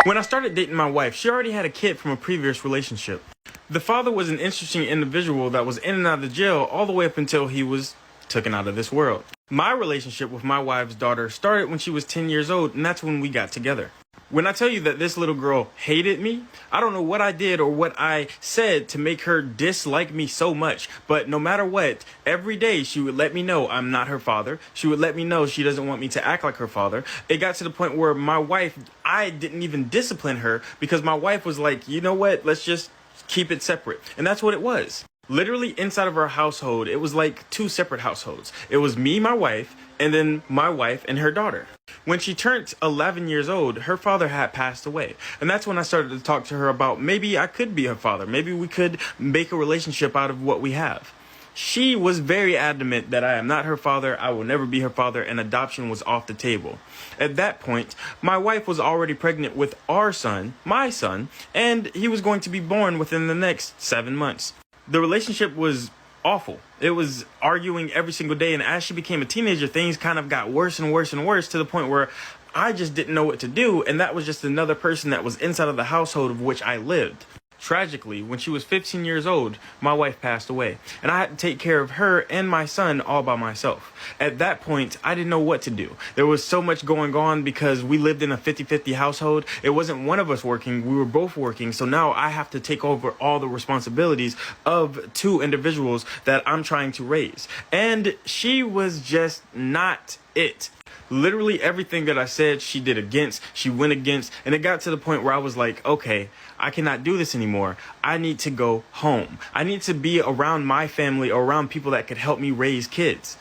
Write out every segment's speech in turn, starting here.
When I started dating my wife, she already had a kid from a previous relationship. The father was an interesting individual that was in and out of jail all the way up until he was taken out of this world. My relationship with my wife's daughter started when she was 10 years old, and that's when we got together. When I tell you that this little girl hated me, I don't know what I did or what I said to make her dislike me so much. But no matter what, every day she would let me know I'm not her father. She would let me know she doesn't want me to act like her father. It got to the point where my wife, I didn't even discipline her because my wife was like, you know what, let's just keep it separate. And that's what it was. Literally inside of our household, it was like two separate households. It was me, my wife, and then my wife and her daughter. When she turned 11 years old, her father had passed away. And that's when I started to talk to her about maybe I could be her father. Maybe we could make a relationship out of what we have. She was very adamant that I am not her father, I will never be her father, and adoption was off the table. At that point, my wife was already pregnant with our son, my son, and he was going to be born within the next 7 months. The relationship was awful. It was arguing every single day, and as she became a teenager, things kind of got worse and worse and worse to the point where I just didn't know what to do, and that was just another person that was inside of the household of which I lived. Tragically, when she was 15 years old, my wife passed away, and I had to take care of her and my son all by myself. At that point, I didn't know what to do. There was so much going on because we lived in a 50-50 household. It wasn't one of us working, we were both working, so now I have to take over all the responsibilities of two individuals that I'm trying to raise. And she was just not it. Literally everything that I said, she did against, she went against, and it got to the point where I was like, okay, I cannot do this anymore. I need to go home. I need to be around my family or around people that could help me raise kids.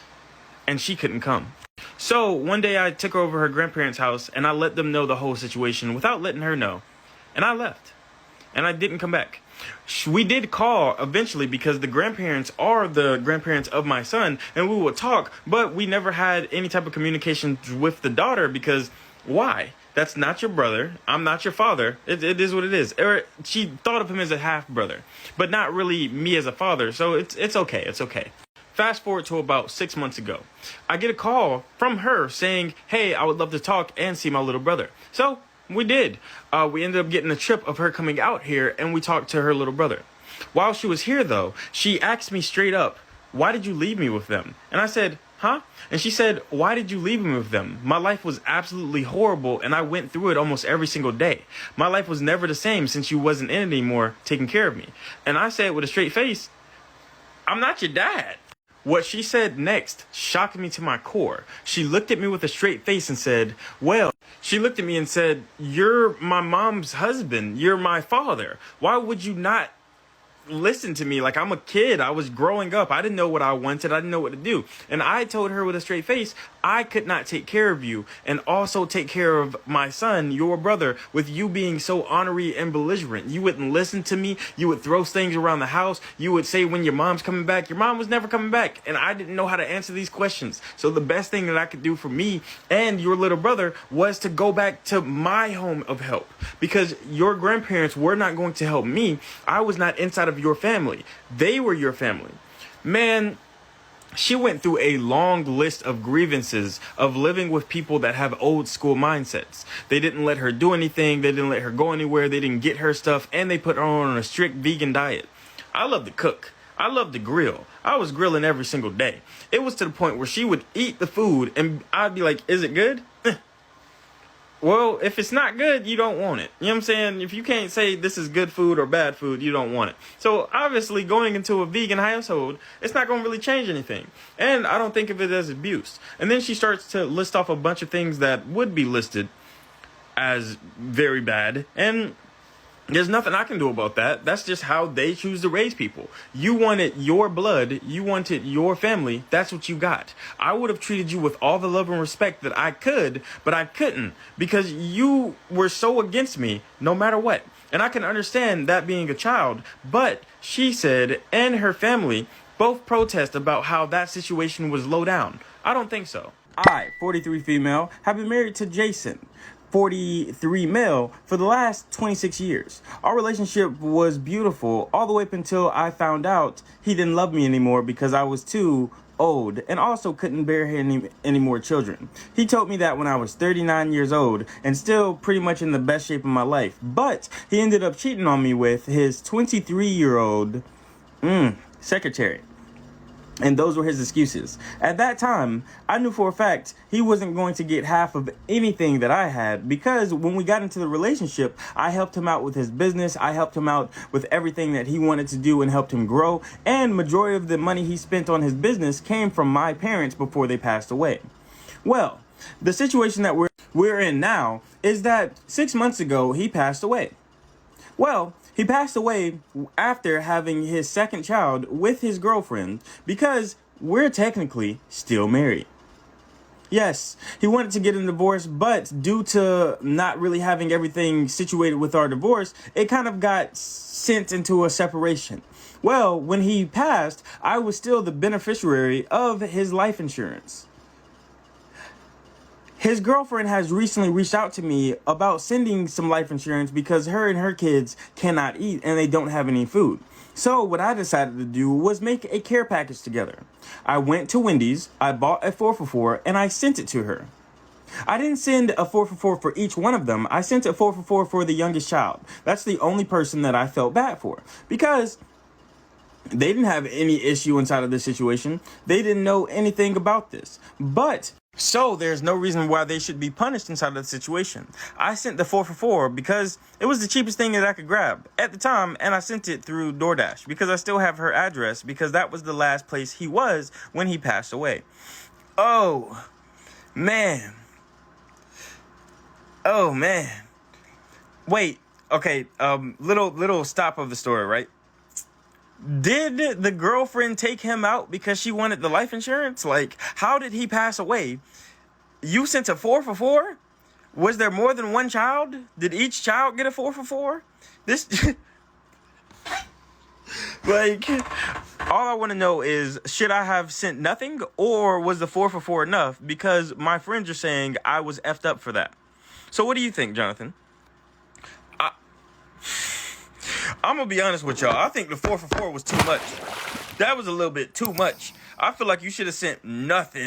And she couldn't come. So one day I took her over her grandparents' house and I let them know the whole situation without letting her know. And I left. And I didn't come back. We did call eventually because the grandparents are the grandparents of my son, and we would talk, but we never had any type of communication with the daughter because why? That's not your brother. I'm not your father. It is what it is. She thought of him as a half brother, but not really me as a father. So it's okay. It's okay. Fast forward to about 6 months ago. I get a call from her saying, hey, I would love to talk and see my little brother. So we did. We ended up getting a trip of her coming out here, and we talked to her little brother. While she was here, though, she asked me straight up, why did you leave me with them? And I said, huh? And she said, why did you leave me with them? My life was absolutely horrible, and I went through it almost every single day. My life was never the same since you wasn't in it anymore taking care of me. And I said with a straight face, I'm not your dad. What she said next shocked me to my core. She looked at me with a straight face and said, well, she looked at me and said, you're my mom's husband. You're my father. Why would you not listen to me? Like, I'm a kid. I was growing up. I didn't know what I wanted. I didn't know what to do. And I told her with a straight face, I could not take care of you and also take care of my son, your brother, with you being so ornery and belligerent. You wouldn't listen to me. You would throw things around the house. You would say when your mom's coming back. Your mom was never coming back. And I didn't know how to answer these questions. So the best thing that I could do for me and your little brother was to go back to my home of help. Because your grandparents were not going to help me. I was not inside of your family. They were your family. Man, she went through a long list of grievances of living with people that have old school mindsets. They didn't let her do anything. They didn't let her go anywhere. They didn't get her stuff. And they put her on a strict vegan diet. I love to cook. I love to grill. I was grilling every single day. It was to the point where she would eat the food and I'd be like, is it good? Well, if it's not good, you don't want it. You know what I'm saying? If you can't say this is good food or bad food, you don't want it. So obviously going into a vegan household, it's not going to really change anything. And I don't think of it as abuse. And then she starts to list off a bunch of things that would be listed as very bad. And there's nothing I can do about that. That's just how they choose to raise people. You wanted your blood. You wanted your family. That's what you got. I would have treated you with all the love and respect that I could, but I couldn't because you were so against me no matter what. And I can understand that being a child, but she said and her family both protest about how that situation was low down. I don't think so. I, 43 female, have been married to Jason, 43 male, for the last 26 years. Our relationship was beautiful all the way up until I found out he didn't love me anymore because I was too old and also couldn't bear any more children. He told me that when I was 39 years old and still pretty much in the best shape of my life. But he ended up cheating on me with his 23-year-old secretary. And those were his excuses. At that time, I knew for a fact he wasn't going to get half of anything that I had, because when we got into the relationship, I helped him out with his business. I helped him out with everything that he wanted to do and helped him grow. And majority of the money he spent on his business came from my parents before they passed away. Well, the situation that we're in now is that 6 months ago, he passed away. Well, he passed away after having his second child with his girlfriend, because we're technically still married. Yes, he wanted to get a divorce, but due to not really having everything situated with our divorce, it kind of got sent into a separation. Well, when he passed, I was still the beneficiary of his life insurance. His girlfriend has recently reached out to me about sending some life insurance because her and her kids cannot eat and they don't have any food. So what I decided to do was make a care package together. I went to Wendy's, I bought a 4-for-4, and I sent it to her. I didn't send a 4-for-4 for each one of them. I sent a 4-for-4 for the youngest child. That's the only person that I felt bad for, because they didn't have any issue inside of this situation. They didn't know anything about this. So there's no reason why they should be punished inside of the situation. I sent the 4-for-4 because it was the cheapest thing that I could grab at the time, and I sent it through DoorDash because I still have her address, because that was the last place he was when he passed away. Oh, man. Wait, okay, little stop of the story, right? Did the girlfriend take him out because she wanted the life insurance? Like, how did he pass away? You sent a 4-for-4? Was there more than one child? Did each child get a 4-for-4? Like, all I want to know is, should I have sent nothing, or was the 4-for-4 enough? Because my friends are saying I was effed up for that. So what do you think, Jonathan? I'm going to be honest with y'all. I think the 4-for-4 was too much. That was a little bit too much. I feel like you should have sent nothing.